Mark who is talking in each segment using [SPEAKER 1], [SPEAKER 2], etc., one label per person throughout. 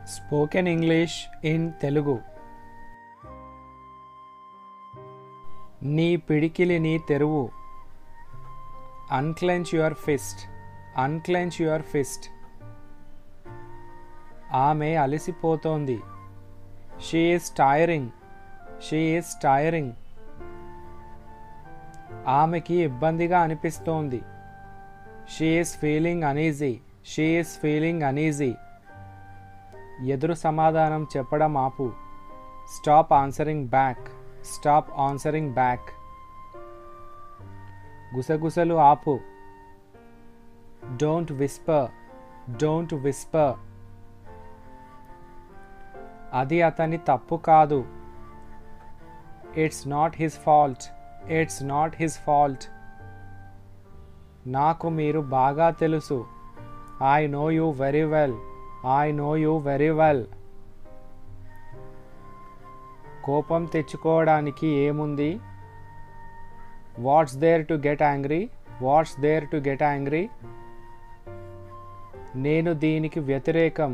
[SPEAKER 1] Spoken English in Telugu. నీ పిడికిలిని తెరువు. Unclench your fist. Unclench your fist. ఆమె అలసిపోతోంది. She is tiring. She is tiring. ఆమెకి ఇబ్బందిగా అనిపిస్తోంది. She is feeling uneasy. She is feeling uneasy. ఎదురు సమాధానం చెప్పడం ఆపు. Stop answering back. Stop answering back. గుసగుసలు ఆపు. Don't whisper. Don't whisper. అది అతని తప్పు కాదు. It's not his fault. It's not his fault. నాకు మీరు బాగా తెలుసు. I know you very well. I know you very well. కోపం తెచ్చుకోవడానికి ఏముంది? What's there to get angry? What's there to get angry? నేను దీనికి వ్యతిరేకం.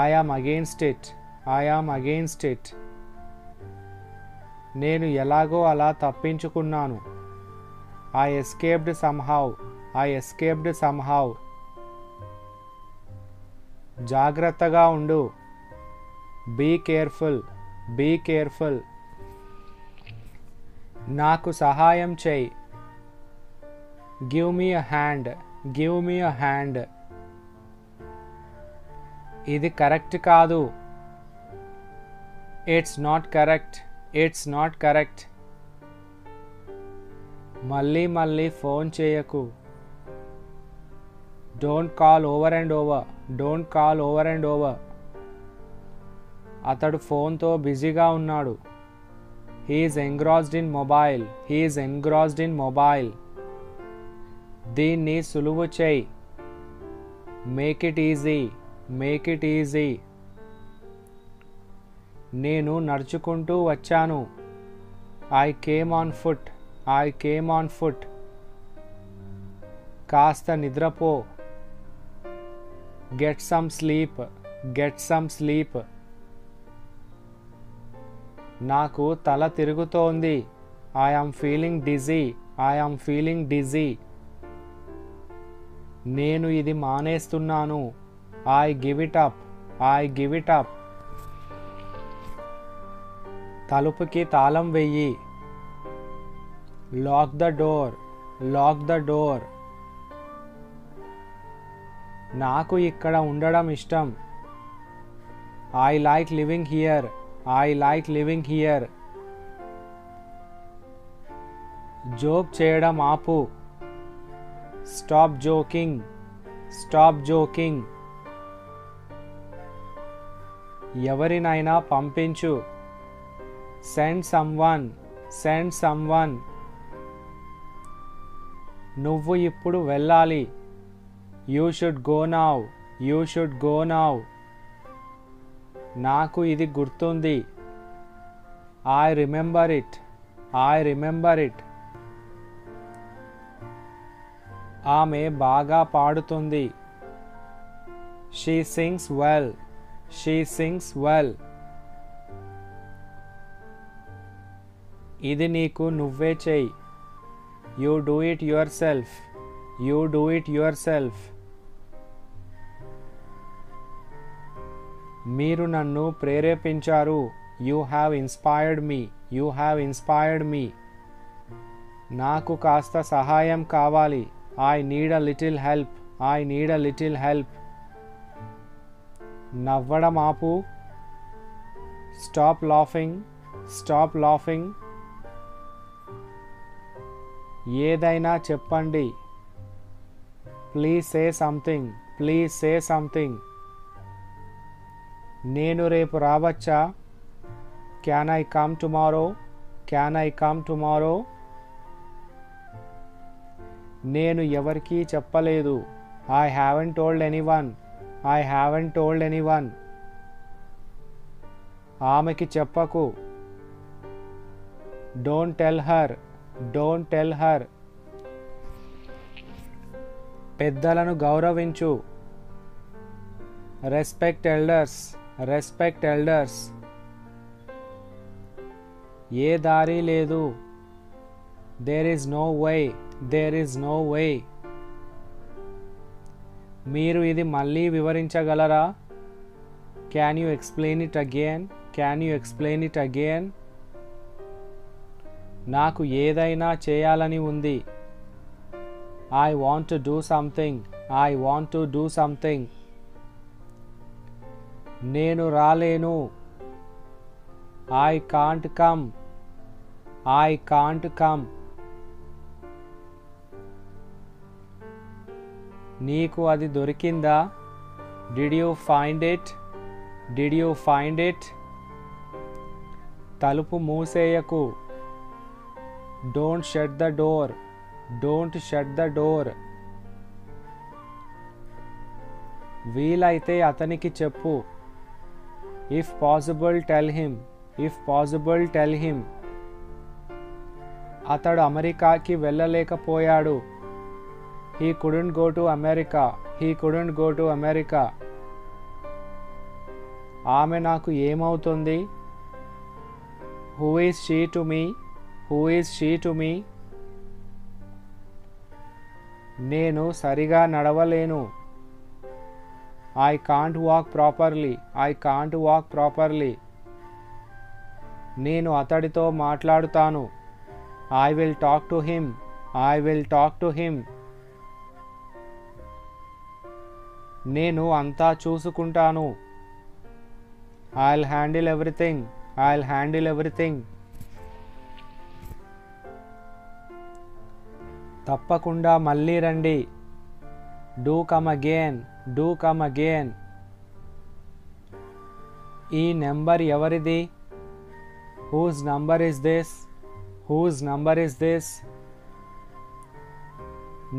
[SPEAKER 1] I am against it. I am against it. నేను ఎలాగో అలా తప్పించుకున్నాను. I escaped somehow. I escaped somehow. జాగ్రత్తగా ఉండు. Be careful. Be careful. నాకు సహాయం చేయి. Give me a hand. Give me a hand. ఇది కరెక్ట్ కాదు. It's not correct. It's not correct. మళ్ళీ మళ్ళీ ఫోన్ చేయకు. Don't call over and over. Don't call over and over. అతడు ఫోన్తో బిజీగా ఉన్నాడు. He is engrossed in mobile. He is engrossed in mobile. దీన్ని సులువు చేయి. Make it easy. Make it easy. నేను నడుచుకుంటూ వచ్చాను. I came on foot. I came on foot. కాస్త నిద్రపో. Get some sleep. Get some sleep. నాకు తల తిరుగుతోంది. I am feeling dizzy. I am feeling dizzy. నేను ఇది మానేస్తున్నాను. I give it up. I give it up. తలుపుకి తాళం వెయ్యి. Lock the door. Lock the door. నాకు ఇక్కడ ఉండడం ఇష్టం. I like living here. I like living here. Joke చేయడం ఆపు. Stop joking. Stop joking. ఎవరినైనా పంపించు. Send someone. Send someone. నువ్వు ఇప్పుడు వెళ్ళాలి. You should go now. You should go now. నాకు ఇది గుర్తుంది. I remember it. I remember it. ఆమె బాగా పాడుతుంది. She sings well. She sings well. ఇది నీకు నువ్వే చెయ్యి. You do it yourself. You do it yourself. మీరు నన్ను ప్రేరేపించారు. You have inspired me. You have inspired me. నాకు కాస్త సహాయం కావాలి. I need a little help. I need a little help. నవ్వడం ఆపు. Stop laughing. Stop laughing. ఏదైనా చెప్పండి. Please say something. Please say something. నేను రేపు రావచ్చా? Can I come tomorrow? Can I come tomorrow? నేను ఎవరికీ చెప్పలేదు. I haven't told anyone. I haven't told anyone. ఆమెకి చెప్పకు. Don't tell her. Don't tell her. పెద్దలను గౌరవించు. Respect elders, respect elders. ఏ దారి లేదు, there is no way, there is no way. మీరు ఇది మళ్ళీ వివరించగలరా? Can you explain it again, can you explain it again. నాకు ఏదైనా చేయాలని ఉంది. I want to do something, I want to do something. నేను రాలేను. I can't come, I can't come. నీకు అది దొరికిందా? Did you find it, did you find it. తలుపు మూసేయకు. Don't shut the door, don't shut the door. వీలైతే అతనికి చెప్పు. If possible tell him, if possible tell him. అతడు అమెరికాకి వెళ్ళలేకపోయాడు. He couldn't go to America, he couldn't go to America. ఆమె నాకు ఏమవుతుంది? Who is she to me, who is she to me. నేను సరిగా నడవలేను. I can't walk properly, I can't walk properly. నేను అతడితో మాట్లాడుతాను. I will talk to him, I will talk to him. నేను అంతా చూసుకుంటాను. I'll handle everything, I'll handle everything. తప్పకుండా మళ్ళీ రండి. Do come again, do come again. ఈ నెంబర్ ఎవరిది? Whose number is this, whose number is this.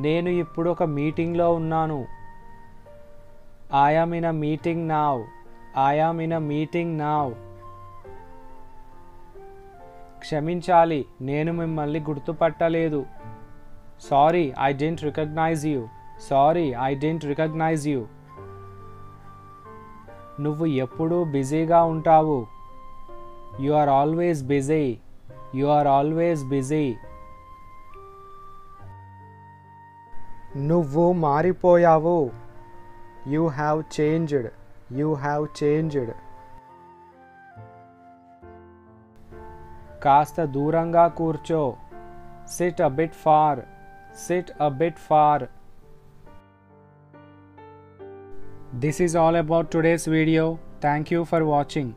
[SPEAKER 1] నేను ఇప్పుడు ఒక మీటింగ్లో ఉన్నాను. I am in a meeting now, I am in a meeting now. క్షమించాలి, నేను మిమ్మల్ని గుర్తుపట్టలేదు. Sorry, I didn't recognize you, sorry, I didn't recognize you. నువ్వు ఎప్పుడూ బిజీగా ఉంటావు. You are always busy, you are always busy. నువ్వు మారిపోయావు. You have changed, you have changed. కాస్త దూరంగా కూర్చో. Sit a bit far, sit a bit far. This is all about today's video. Thank you for watching.